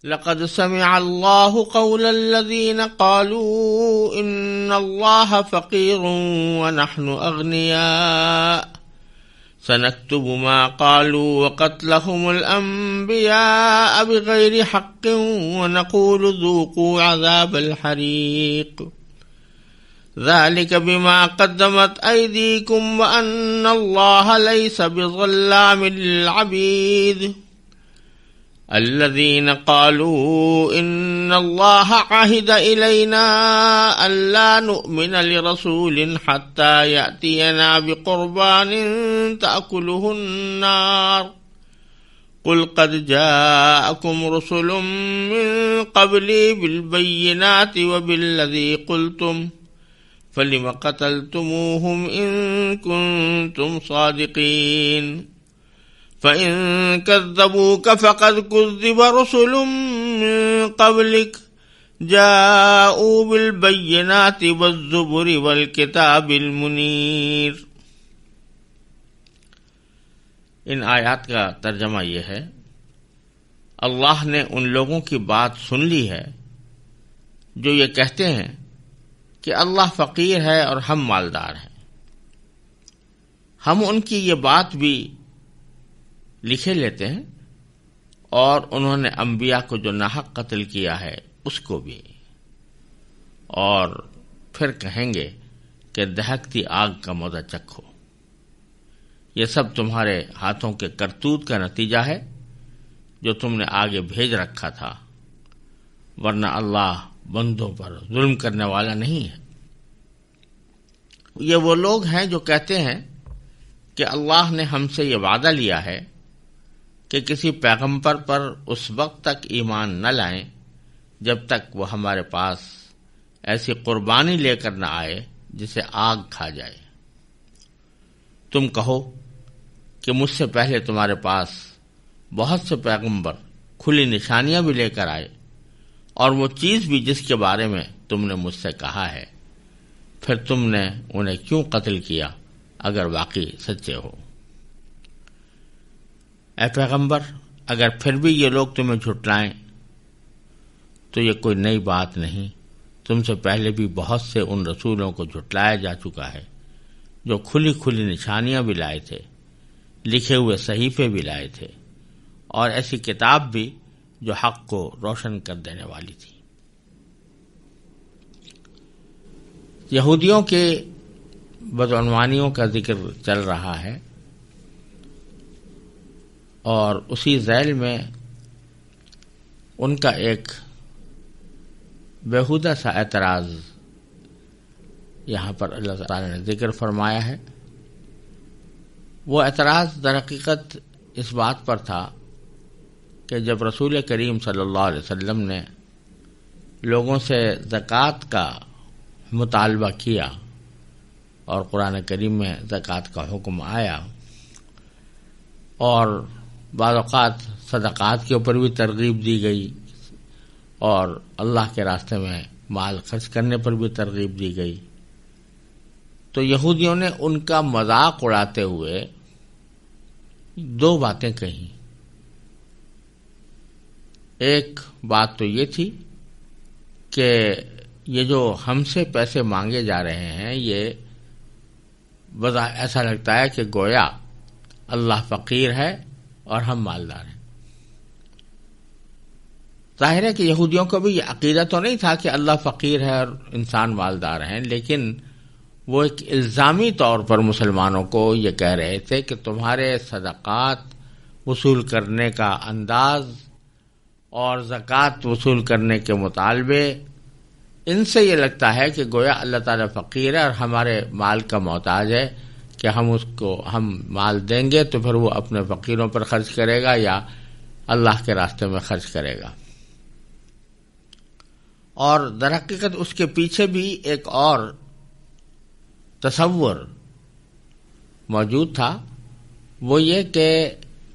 لقد سمع الله قول الذين قالوا إن الله فقير ونحن أغنياء سنكتب ما قالوا وقتلهم الأنبياء بغير حق ونقول ذوقوا عذاب الحريق ذلك بما قدمت أيديكم وأن الله ليس بظلام للعبيد الذين قالوا إن الله عهد إلينا ألا نؤمن لرسول حتى يأتينا بقربان تأكله النار قل قد جاءكم رسل من قبلي بالبينات وبالذي قلتم فلم قتلتموهم إن كنتم صادقين فإن كذبوك فقد كذب رسل من قبلك جاءوا بالبينات والزبر والكتاب المنير۔ ان آیات کا ترجمہ یہ ہے، اللہ نے ان لوگوں کی بات سن لی ہے جو یہ کہتے ہیں کہ اللہ فقیر ہے اور ہم مالدار ہیں۔ ہم ان کی یہ بات بھی لکھے لیتے ہیں اور انہوں نے انبیاء کو جو ناحق قتل کیا ہے اس کو بھی، اور پھر کہیں گے کہ دہکتی آگ کا مزہ چکھو۔ یہ سب تمہارے ہاتھوں کے کرتوت کا نتیجہ ہے جو تم نے آگے بھیج رکھا تھا، ورنہ اللہ بندوں پر ظلم کرنے والا نہیں ہے۔ یہ وہ لوگ ہیں جو کہتے ہیں کہ اللہ نے ہم سے یہ وعدہ لیا ہے کہ کسی پیغمبر پر اس وقت تک ایمان نہ لائیں جب تک وہ ہمارے پاس ایسی قربانی لے کر نہ آئے جسے آگ کھا جائے۔ تم کہو کہ مجھ سے پہلے تمہارے پاس بہت سے پیغمبر کھلی نشانیاں بھی لے کر آئے، اور وہ چیز بھی جس کے بارے میں تم نے مجھ سے کہا ہے، پھر تم نے انہیں کیوں قتل کیا اگر واقعی سچے ہو؟ اے پیغمبر، اگر پھر بھی یہ لوگ تمہیں جھٹلائیں تو یہ کوئی نئی بات نہیں، تم سے پہلے بھی بہت سے ان رسولوں کو جھٹلایا جا چکا ہے جو کھلی کھلی نشانیاں بھی لائے تھے، لکھے ہوئے صحیفے بھی لائے تھے، اور ایسی کتاب بھی جو حق کو روشن کر دینے والی تھی۔ یہودیوں کے بدعنوانیوں کا ذکر چل رہا ہے، اور اسی ذیل میں ان کا ایک بیہودہ سا اعتراض یہاں پر اللہ تعالی نے ذکر فرمایا ہے۔ وہ اعتراض در حقیقت اس بات پر تھا کہ جب رسول کریم صلی اللہ علیہ وسلم نے لوگوں سے زکوٰۃ کا مطالبہ کیا اور قرآن کریم میں زکوٰۃ کا حکم آیا، اور بعض اوقات صدقات کے اوپر بھی ترغیب دی گئی اور اللہ کے راستے میں مال خرچ کرنے پر بھی ترغیب دی گئی، تو یہودیوں نے ان کا مذاق اڑاتے ہوئے دو باتیں کہیں۔ ایک بات تو یہ تھی کہ یہ جو ہم سے پیسے مانگے جا رہے ہیں، یہ ایسا لگتا ہے کہ گویا اللہ فقیر ہے اور ہم مالدار ہیں۔ ظاہر ہے کہ یہودیوں کو بھی یہ عقیدہ تو نہیں تھا کہ اللہ فقیر ہے اور انسان مالدار ہیں، لیکن وہ ایک الزامی طور پر مسلمانوں کو یہ کہہ رہے تھے کہ تمہارے صدقات وصول کرنے کا انداز اور زکوٰۃ وصول کرنے کے مطالبے، ان سے یہ لگتا ہے کہ گویا اللہ تعالیٰ فقیر ہے اور ہمارے مال کا محتاج ہے، کہ ہم مال دیں گے تو پھر وہ اپنے فقیروں پر خرچ کرے گا یا اللہ کے راستے میں خرچ کرے گا۔ اور در حقیقت اس کے پیچھے بھی ایک اور تصور موجود تھا، وہ یہ کہ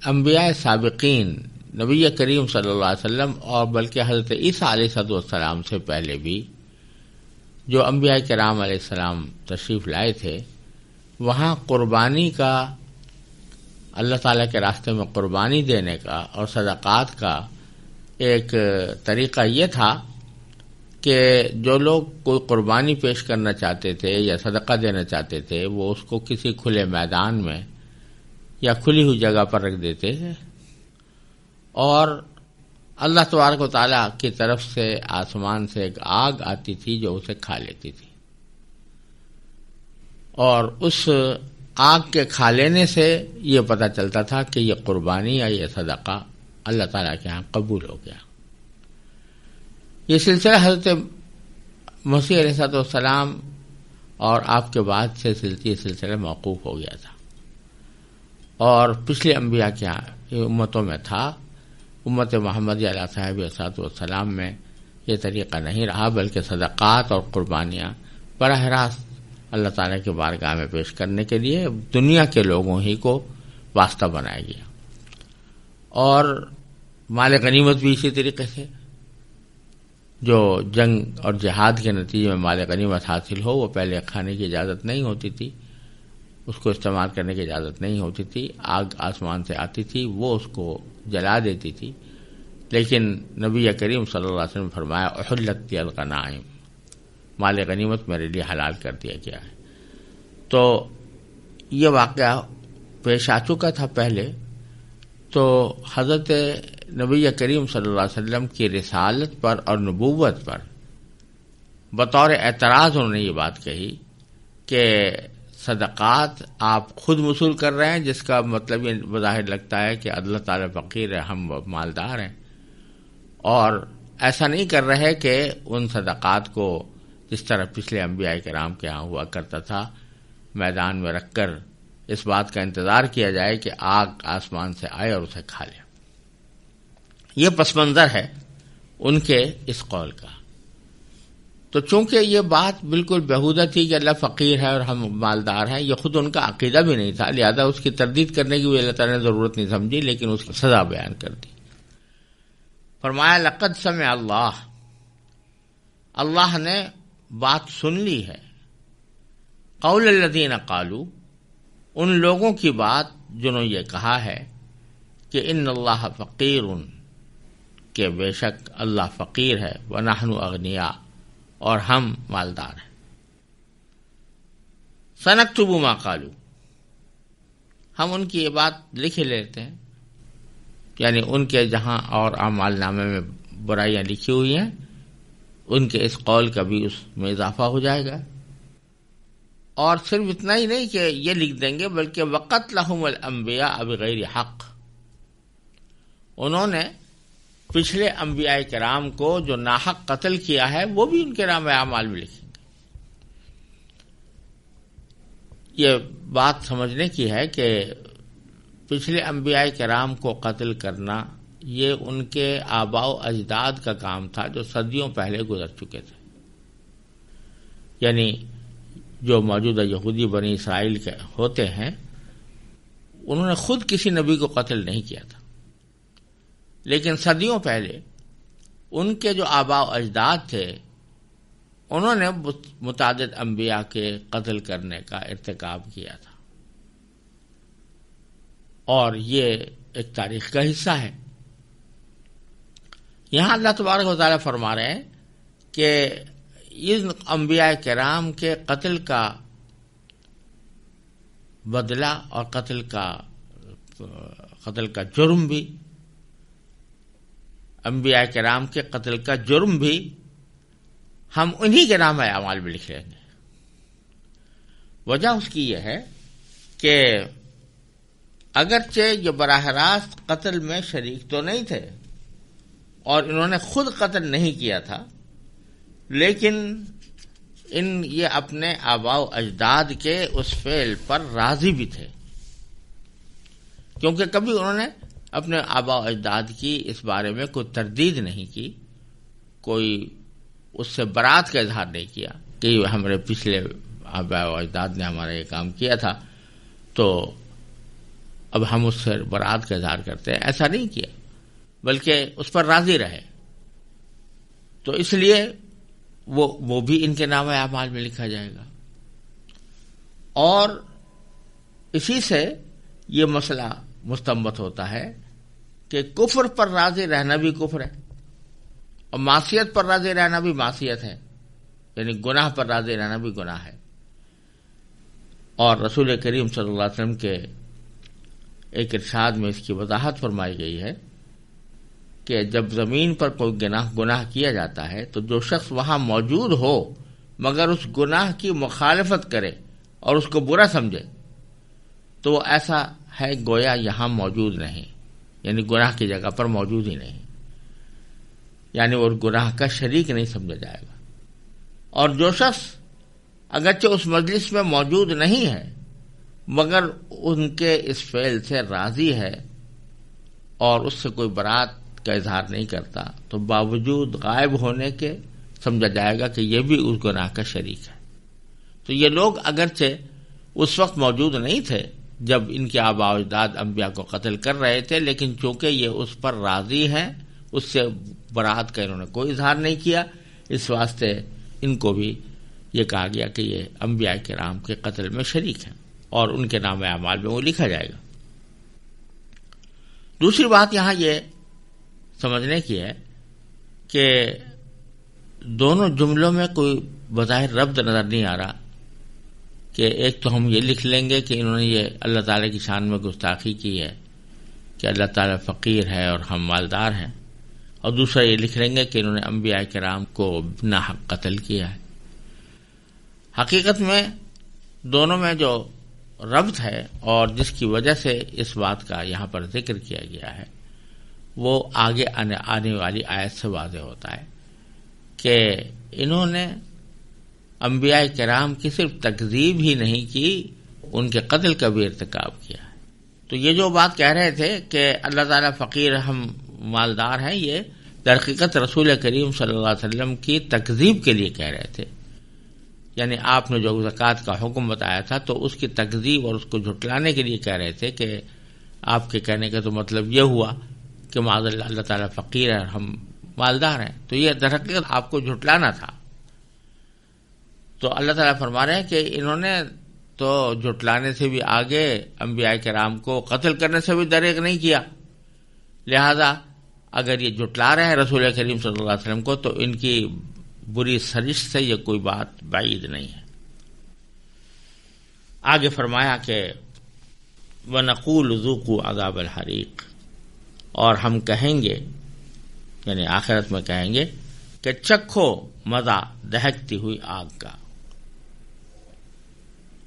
انبیاء سابقین، نبی کریم صلی اللہ علیہ وسلم اور بلکہ حضرت عیسیٰ علیہ السلام سے پہلے بھی جو انبیاء کرام علیہ السلام تشریف لائے تھے، وہاں قربانی کا، اللہ تعالیٰ کے راستے میں قربانی دینے کا اور صدقات کا ایک طریقہ یہ تھا کہ جو لوگ کوئی قربانی پیش کرنا چاہتے تھے یا صدقہ دینا چاہتے تھے وہ اس کو کسی کھلے میدان میں یا کھلی ہوئی جگہ پر رکھ دیتے تھے، اور اللہ تبارک و تعالیٰ کی طرف سے آسمان سے ایک آگ آتی تھی جو اسے کھا لیتی تھی، اور اس آگ کے کھا لینے سے یہ پتہ چلتا تھا کہ یہ قربانی یا یہ صدقہ اللہ تعالیٰ کے ہاں قبول ہو گیا۔ یہ سلسلہ حضرت مسیح علیہ السلام اور آپ کے بعد سے یہ سلسلہ موقوف ہو گیا تھا، اور پچھلے انبیاء کے امتوں میں تھا۔ امت محمدیہ علیہ صاحب والسلام میں یہ طریقہ نہیں رہا، بلکہ صدقات اور قربانیاں براہ راست اللہ تعالیٰ کے بارگاہ میں پیش کرنے کے لیے دنیا کے لوگوں ہی کو واسطہ بنایا گیا، اور مال غنیمت بھی اسی طریقے سے، جو جنگ اور جہاد کے نتیجے میں مال غنیمت حاصل ہو وہ پہلے کھانے کی اجازت نہیں ہوتی تھی، اس کو استعمال کرنے کی اجازت نہیں ہوتی تھی، آگ آسمان سے آتی تھی وہ اس کو جلا دیتی تھی، لیکن نبی کریم صلی اللہ علیہ وسلم نے فرمایا احلت الغنائم، مال غنیمت میرے لیے حلال کر دیا گیا ہے۔ تو یہ واقعہ پیش آ چکا تھا پہلے، تو حضرت نبی کریم صلی اللہ علیہ وسلم کی رسالت پر اور نبوت پر بطور اعتراض انہوں نے یہ بات کہی کہ صدقات آپ خود وصول کر رہے ہیں، جس کا مطلب یہ بظاہر لگتا ہے کہ اللہ تعالیٰ فقیر ہے، ہم مالدار ہیں، اور ایسا نہیں کر رہے کہ ان صدقات کو جس طرح پچھلے انبیاء کرام کے ہاں ہوا کرتا تھا میدان میں رکھ کر اس بات کا انتظار کیا جائے کہ آگ آسمان سے آئے اور اسے کھا لے۔ یہ پس منظر ہے ان کے اس قول کا۔ تو چونکہ یہ بات بالکل بیہودہ تھی کہ اللہ فقیر ہے اور ہم مالدار ہیں، یہ خود ان کا عقیدہ بھی نہیں تھا، لہذا اس کی تردید کرنے کی بھی اللہ تعالیٰ نے ضرورت نہیں سمجھی، لیکن اس کی سزا بیان کر دی۔ فرمایا لقد سمع اللہ نے بات سن لی ہے، قول الذین قالوا، ان لوگوں کی بات جنہوں یہ کہا ہے کہ ان اللہ فقیر، کہ بے شک اللہ فقیر ہے، ونحن اغنیاء، اور ہم مالدار ہیں۔ سنکتب ما قالوا، ہم ان کی یہ بات لکھ لیتے ہیں، یعنی ان کے جہاں اور اعمال نامے میں برائیاں لکھی ہوئی ہیں ان کے اس قول کا بھی اس میں اضافہ ہو جائے گا، اور صرف اتنا ہی نہیں کہ یہ لکھ دیں گے بلکہ وقتلہم الانبیاء بغیر حق، انہوں نے پچھلے انبیاء کرام کو جو ناحق قتل کیا ہے وہ بھی ان کے نام اعمال میں لکھیں گے۔ یہ بات سمجھنے کی ہے کہ پچھلے انبیاء کرام کو قتل کرنا یہ ان کے آباء و اجداد کا کام تھا جو صدیوں پہلے گزر چکے تھے، یعنی جو موجودہ یہودی بنی اسرائیل کے ہوتے ہیں انہوں نے خود کسی نبی کو قتل نہیں کیا تھا، لیکن صدیوں پہلے ان کے جو آباء و اجداد تھے انہوں نے متعدد انبیاء کے قتل کرنے کا ارتکاب کیا تھا، اور یہ ایک تاریخ کا حصہ ہے۔ یہاں اللہ تبارک و تعالیٰ فرما رہے ہیں کہ ان انبیاء کرام کے قتل کا بدلہ اور قتل کا جرم بھی، انبیاء کرام کے قتل کا جرم بھی ہم انہی کے نام اعمال میں لکھ لیں گے۔ وجہ اس کی یہ ہے کہ اگرچہ یہ براہ راست قتل میں شریک تو نہیں تھے اور انہوں نے خود قتل نہیں کیا تھا، لیکن یہ اپنے آباء و اجداد کے اس فعل پر راضی بھی تھے، کیونکہ کبھی انہوں نے اپنے آباء و اجداد کی اس بارے میں کوئی تردید نہیں کی، کوئی اس سے برات کا اظہار نہیں کیا کہ ہمارے پچھلے آباء و اجداد نے ہمارا یہ کام کیا تھا تو اب ہم اس سے برات کا اظہار کرتے ہیں، ایسا نہیں کیا، بلکہ اس پر راضی رہے۔ تو اس لیے وہ بھی ان کے نام اعمال میں لکھا جائے گا، اور اسی سے یہ مسئلہ مستنبط ہوتا ہے کہ کفر پر راضی رہنا بھی کفر ہے، اور معصیت پر راضی رہنا بھی معصیت ہے، یعنی گناہ پر راضی رہنا بھی گناہ ہے۔ اور رسول کریم صلی اللہ علیہ وسلم کے ایک ارشاد میں اس کی وضاحت فرمائی گئی ہے کہ جب زمین پر کوئی گناہ کیا جاتا ہے تو جو شخص وہاں موجود ہو مگر اس گناہ کی مخالفت کرے اور اس کو برا سمجھے تو وہ ایسا ہے گویا یہاں موجود نہیں، یعنی گناہ کی جگہ پر موجود ہی نہیں، یعنی وہ گناہ کا شریک نہیں سمجھا جائے گا۔ اور جو شخص اگرچہ اس مجلس میں موجود نہیں ہے مگر ان کے اس فعل سے راضی ہے اور اس سے کوئی برات کا اظہار نہیں کرتا تو باوجود غائب ہونے کے سمجھا جائے گا کہ یہ بھی اس گناہ کا شریک ہے۔ تو یہ لوگ اگرچہ اس وقت موجود نہیں تھے جب ان کے آباء و اجداد انبیاء کو قتل کر رہے تھے، لیکن چونکہ یہ اس پر راضی ہیں، اس سے برات کا انہوں نے کوئی اظہار نہیں کیا، اس واسطے ان کو بھی یہ کہا گیا کہ یہ انبیاء کرام کے قتل میں شریک ہیں اور ان کے نام اعمال میں وہ لکھا جائے گا۔ دوسری بات یہاں یہ سمجھنے کی ہے کہ دونوں جملوں میں کوئی بظاہر ربط نظر نہیں آ رہا کہ ایک تو ہم یہ لکھ لیں گے کہ انہوں نے یہ اللہ تعالیٰ کی شان میں گستاخی کی ہے کہ اللہ تعالیٰ فقیر ہے اور ہم مالدار ہیں، اور دوسرا یہ لکھ لیں گے کہ انہوں نے انبیاء کرام کو ناحق قتل کیا ہے۔ حقیقت میں دونوں میں جو ربط ہے اور جس کی وجہ سے اس بات کا یہاں پر ذکر کیا گیا ہے وہ آگے آنے والی آیت سے واضح ہوتا ہے کہ انہوں نے انبیاء کرام کی صرف تکذیب ہی نہیں کی، ان کے قتل کا بھی ارتکاب کیا ہے۔ تو یہ جو بات کہہ رہے تھے کہ اللہ تعالیٰ فقیر ہم مالدار ہیں، یہ در حقیقت رسول کریم صلی اللہ علیہ وسلم کی تکذیب کے لیے کہہ رہے تھے، یعنی آپ نے جو زکوٰۃ کا حکم بتایا تھا تو اس کی تکذیب اور اس کو جھٹلانے کے لیے کہہ رہے تھے کہ آپ کے کہنے کا تو مطلب یہ ہوا کہ معاذ اللہ اللہ تعالیٰ فقیر ہے اور ہم مالدار ہیں، تو یہ در حقیقت آپ کو جھٹلانا تھا۔ تو اللہ تعالیٰ فرما رہے ہیں کہ انہوں نے تو جھٹلانے سے بھی آگے انبیاء کرام کو قتل کرنے سے بھی دریغ نہیں کیا، لہذا اگر یہ جھٹلا رہے ہیں رسول کریم صلی اللہ علیہ وسلم کو تو ان کی بری سرشت سے یہ کوئی بات بعید نہیں ہے۔ آگے فرمایا کہ وَنَقُولُ ذُوقُوا عَذَابَ الْحَرِيقِ، اور ہم کہیں گے یعنی آخرت میں کہیں گے کہ چکھو مزہ دہکتی ہوئی آگ کا،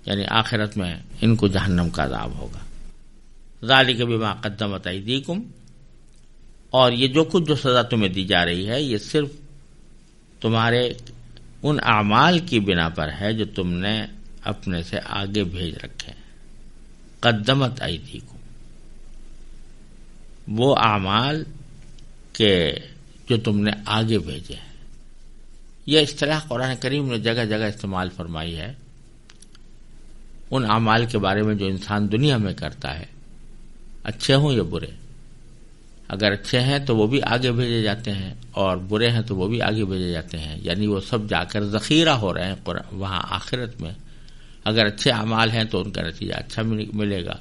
یعنی آخرت میں ان کو جہنم کا عذاب ہوگا۔ ذَلِكَ بِمَا قَدَّمَتْ أَيْدِيكُمْ، اور یہ جو کچھ جو سزا تمہیں دی جا رہی ہے یہ صرف تمہارے ان اعمال کی بنا پر ہے جو تم نے اپنے سے آگے بھیج رکھے ہیں۔ قدمت ایدیکم، وہ اعمال کے جو تم نے آگے بھیجے ہیں۔ یہ اصطلاح قرآن کریم نے جگہ جگہ استعمال فرمائی ہے ان اعمال کے بارے میں جو انسان دنیا میں کرتا ہے، اچھے ہوں یا برے۔ اگر اچھے ہیں تو وہ بھی آگے بھیجے جاتے ہیں اور برے ہیں تو وہ بھی آگے بھیجے جاتے ہیں، یعنی وہ سب جا کر ذخیرہ ہو رہے ہیں وہاں آخرت میں۔ اگر اچھے اعمال ہیں تو ان کا نتیجہ اچھا ملے گا،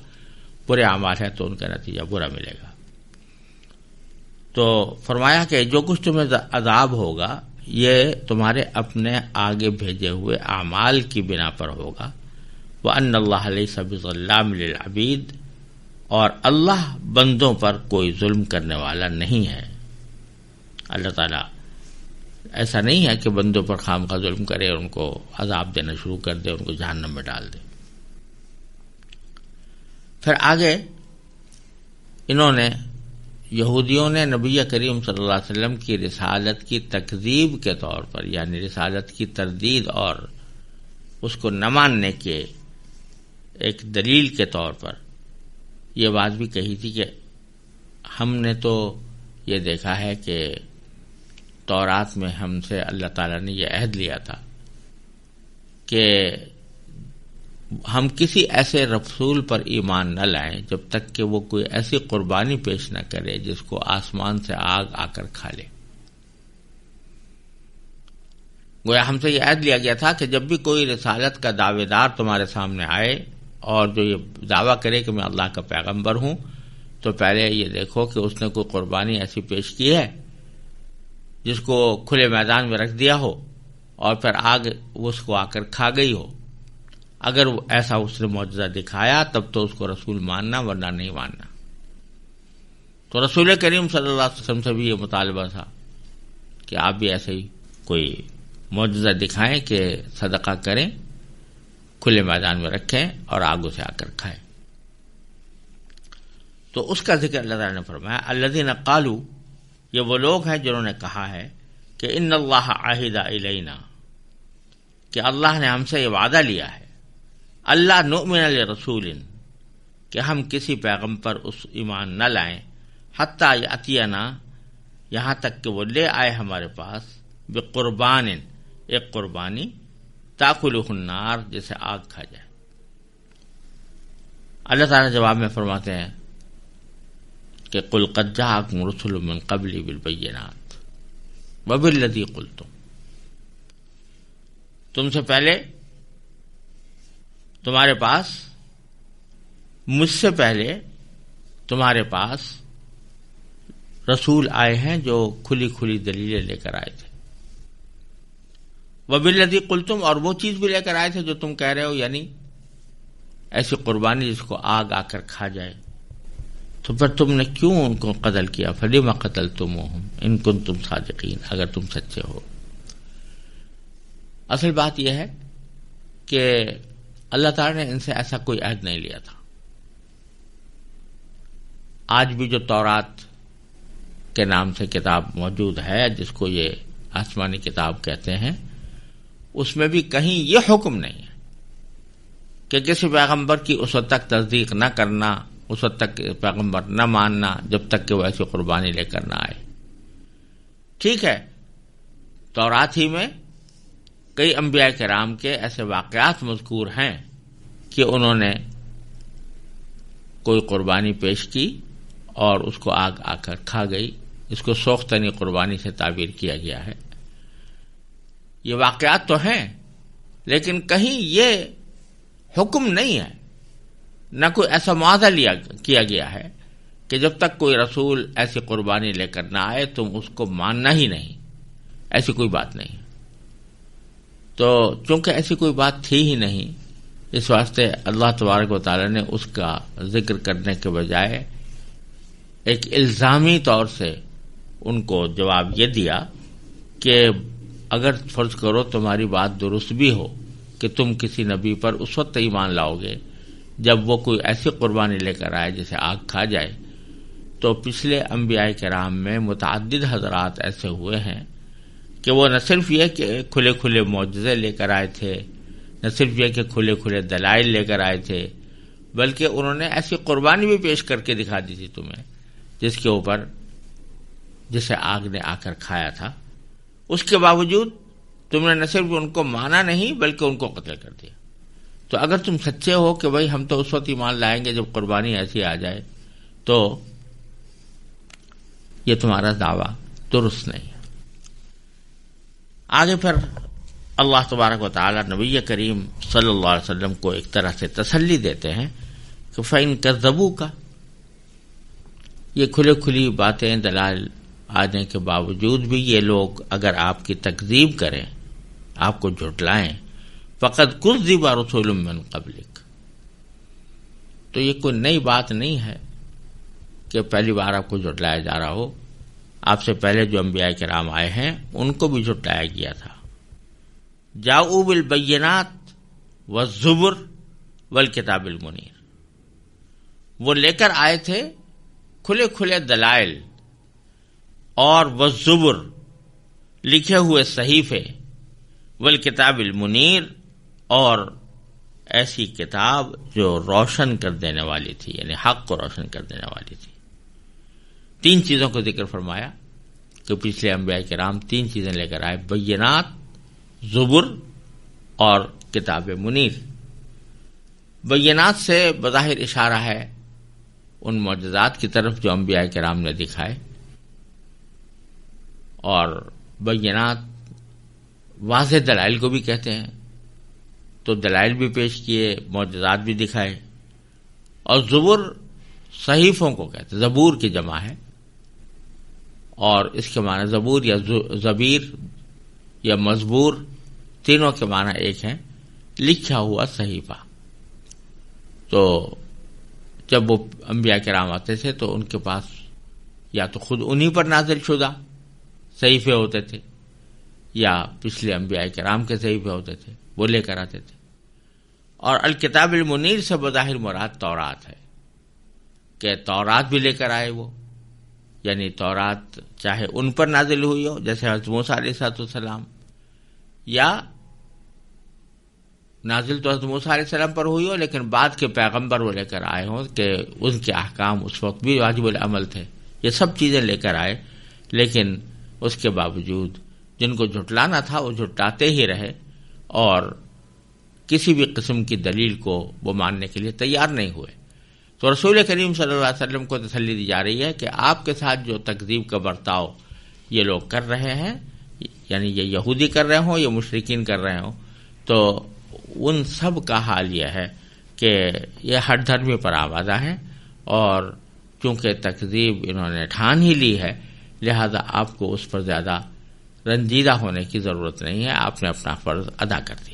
برے اعمال ہیں تو ان کا نتیجہ برا ملے گا۔ تو فرمایا کہ جو کچھ تمہیں عذاب ہوگا یہ تمہارے اپنے آگے بھیجے ہوئے اعمال کی بنا پر ہوگا۔ وَأَنَّ اللَّهَ لَيْسَ بِظَلَّامٍ لِّلْعَبِيدِ، اور اللہ بندوں پر کوئی ظلم کرنے والا نہیں ہے۔ اللہ تعالیٰ ایسا نہیں ہے کہ بندوں پر خامخواہ ظلم کرے اور ان کو عذاب دینا شروع کر دے، ان کو جہنم میں ڈال دے۔ پھر آگے انہوں نے یہودیوں نے نبی کریم صلی اللہ علیہ وسلم کی رسالت کی تکذیب کے طور پر، یعنی رسالت کی تردید اور اس کو نہ ماننے کے ایک دلیل کے طور پر یہ بات بھی کہی تھی کہ ہم نے تو یہ دیکھا ہے کہ تورات میں ہم سے اللہ تعالیٰ نے یہ عہد لیا تھا کہ ہم کسی ایسے رسول پر ایمان نہ لائیں جب تک کہ وہ کوئی ایسی قربانی پیش نہ کرے جس کو آسمان سے آگ آ کر کھا لے۔ گویا ہم سے یہ عہد لیا گیا تھا کہ جب بھی کوئی رسالت کا دعوے دار تمہارے سامنے آئے اور جو یہ دعویٰ کرے کہ میں اللہ کا پیغمبر ہوں تو پہلے یہ دیکھو کہ اس نے کوئی قربانی ایسی پیش کی ہے جس کو کھلے میدان میں رکھ دیا ہو اور پھر آگ اس کو آ کر کھا گئی ہو، اگر ایسا اس نے معجزہ دکھایا تب تو اس کو رسول ماننا، ورنہ نہیں ماننا۔ تو رسول کریم صلی اللہ علیہ وسلم سے بھی یہ مطالبہ تھا کہ آپ بھی ایسے ہی کوئی معجزہ دکھائیں کہ صدقہ کریں، کھلے میدان میں رکھیں اور آگ سے آ کر کھائیں۔ تو اس کا ذکر اللہ تعالیٰ نے فرمایا الذین قالوا، یہ وہ لوگ ہیں جنہوں نے کہا ہے کہ ان اللہ عہد الینا، کہ اللہ نے ہم سے یہ وعدہ لیا ہے، اللہ نؤمن لرسول، کہ ہم کسی پیغمبر پر اس ایمان نہ لائیں، حتیٰ یأتینا، یہاں تک کہ وہ لے آئے ہمارے پاس، بقربان، ایک قربانی، تاکلہ النار، جسے آگ کھا جائے۔ اللہ تعالیٰ جواب میں فرماتے ہیں کہ قل قد جاءکم رسل من قبلی بالبینات وبالذی قلتم، تم سے پہلے، تمہارے پاس، مجھ سے پہلے تمہارے پاس رسول آئے ہیں جو کھلی کھلی دلیلیں لے کر آئے تھے، وبالذی قلتم، اور وہ چیز بھی لے کر آئے تھے جو تم کہہ رہے ہو، یعنی ایسی قربانی جس کو آگ آ کر کھا جائے۔ تو پھر تم نے کیوں ان کو قتل کیا؟ فلم قتلتموہم ان کنتم صادقین، اگر تم سچے ہو۔ اصل بات یہ ہے کہ اللہ تعالیٰ نے ان سے ایسا کوئی عہد نہیں لیا تھا۔ آج بھی جو تورات کے نام سے کتاب موجود ہے، جس کو یہ آسمانی کتاب کہتے ہیں، اس میں بھی کہیں یہ حکم نہیں ہے کہ کسی پیغمبر کی اس وقت تک تصدیق نہ کرنا، اس وقت تک پیغمبر نہ ماننا جب تک کہ وہ ایسی قربانی لے کر نہ آئے۔ ٹھیک ہے، تورات ہی میں کئی انبیاء کرام کے ایسے واقعات مذکور ہیں کہ انہوں نے کوئی قربانی پیش کی اور اس کو آگ آ کر کھا گئی۔ اس کو سوختنی قربانی سے تعبیر کیا گیا ہے۔ یہ واقعات تو ہیں، لیکن کہیں یہ حکم نہیں ہے، نہ کوئی ایسا معاہدہ کیا گیا ہے کہ جب تک کوئی رسول ایسی قربانی لے کر نہ آئے تم اس کو ماننا ہی نہیں، ایسی کوئی بات نہیں۔ تو چونکہ ایسی کوئی بات تھی ہی نہیں، اس واسطے اللہ تبارک و تعالی نے اس کا ذکر کرنے کے بجائے ایک الزامی طور سے ان کو جواب یہ دیا کہ اگر فرض کرو تمہاری بات درست بھی ہو کہ تم کسی نبی پر اس وقت ایمان لاؤ گے جب وہ کوئی ایسی قربانی لے کر آئے جسے آگ کھا جائے، تو پچھلے انبیاء کرام میں متعدد حضرات ایسے ہوئے ہیں کہ وہ نہ صرف یہ کہ کھلے کھلے معجزے لے کر آئے تھے، نہ صرف یہ کہ کھلے کھلے دلائل لے کر آئے تھے، بلکہ انہوں نے ایسی قربانی بھی پیش کر کے دکھا دی تھی تمہیں جس کے اوپر جسے آگ نے آ کر کھایا تھا۔ اس کے باوجود تم نے نہ صرف ان کو مانا نہیں بلکہ ان کو قتل کر دیا۔ تو اگر تم سچے ہو کہ بھائی ہم تو اس وقت ایمان لائیں گے جب قربانی ایسی آ جائے، تو یہ تمہارا دعویٰ درست نہیں ہے۔ آگے پھر اللہ تبارک و تعالی نبی کریم صلی اللہ علیہ وسلم کو ایک طرح سے تسلی دیتے ہیں کہ فَإِن كَذَّبُوكَ، یہ کھلے کھلی باتیں دلائل آنے کے باوجود بھی یہ لوگ اگر آپ کی تکذیب کریں، آپ کو جھٹلائیں، فَقَدْ كُذِّبَ رُسُلٌ مِّن قَبْلِكَ، تو یہ کوئی نئی بات نہیں ہے کہ پہلی بار آپ کو جھٹلایا جا رہا ہو۔ آپ سے پہلے جو انبیاء کرام آئے ہیں ان کو بھی جھٹلایا گیا تھا۔ جاؤ بالبینات والزبر والکتاب المنیر، وہ لے کر آئے تھے کھلے کھلے دلائل اور والزبر، لکھے ہوئے صحیفے، والکتاب المنیر، اور ایسی کتاب جو روشن کر دینے والی تھی، یعنی حق کو روشن کر دینے والی تھی۔ تین چیزوں کو ذکر فرمایا کہ پچھلے انبیاء کرام تین چیزیں لے کر آئے، بینات، زبر اور کتاب منیر۔ بینات سے بظاہر اشارہ ہے ان معجزات کی طرف جو انبیاء کرام نے دکھائے، اور بینات واضح دلائل کو بھی کہتے ہیں، تو دلائل بھی پیش کیے، معجزات بھی دکھائے۔ اور زبر صحیفوں کو کہتے ہیں، زبور کی جمع ہے، اور اس کے معنی زبور یا زبیر یا مزبور تینوں کے معنی ایک ہیں، لکھا ہوا صحیفہ۔ تو جب وہ انبیاء کرام آتے تھے تو ان کے پاس یا تو خود انہی پر نازل شدہ صحیفے ہوتے تھے یا پچھلے انبیاء کرام کے صحیفے ہوتے تھے، وہ لے کر آتے تھے۔ اور الکتاب المنیر سے بظاہر مراد تورات ہے کہ تورات بھی لے کر آئے وہ، یعنی تورات چاہے ان پر نازل ہوئی ہو جیسے حضرت موسیٰ علیہ السلام، یا نازل تو حضرت موسیٰ علیہ السلام پر ہوئی ہو لیکن بعد کے پیغمبر وہ لے کر آئے ہوں کہ ان کے احکام اس وقت بھی واجب العمل تھے، یہ سب چیزیں لے کر آئے، لیکن اس کے باوجود جن کو جھٹلانا تھا وہ جھٹلاتے ہی رہے اور کسی بھی قسم کی دلیل کو وہ ماننے کے لیے تیار نہیں ہوئے۔ تو رسول کریم صلی اللہ علیہ وسلم کو تسلی دی جا رہی ہے کہ آپ کے ساتھ جو تکذیب کا برتاؤ یہ لوگ کر رہے ہیں، یعنی یہ یہودی کر رہے ہوں یا مشرکین کر رہے ہوں، تو ان سب کا حال یہ ہے کہ یہ ہر دھرمی پر آوازہ ہے، اور چونکہ تکذیب انہوں نے ٹھان ہی لی ہے لہذا آپ کو اس پر زیادہ رنجیدہ ہونے کی ضرورت نہیں ہے، آپ نے اپنا فرض ادا کر دیا۔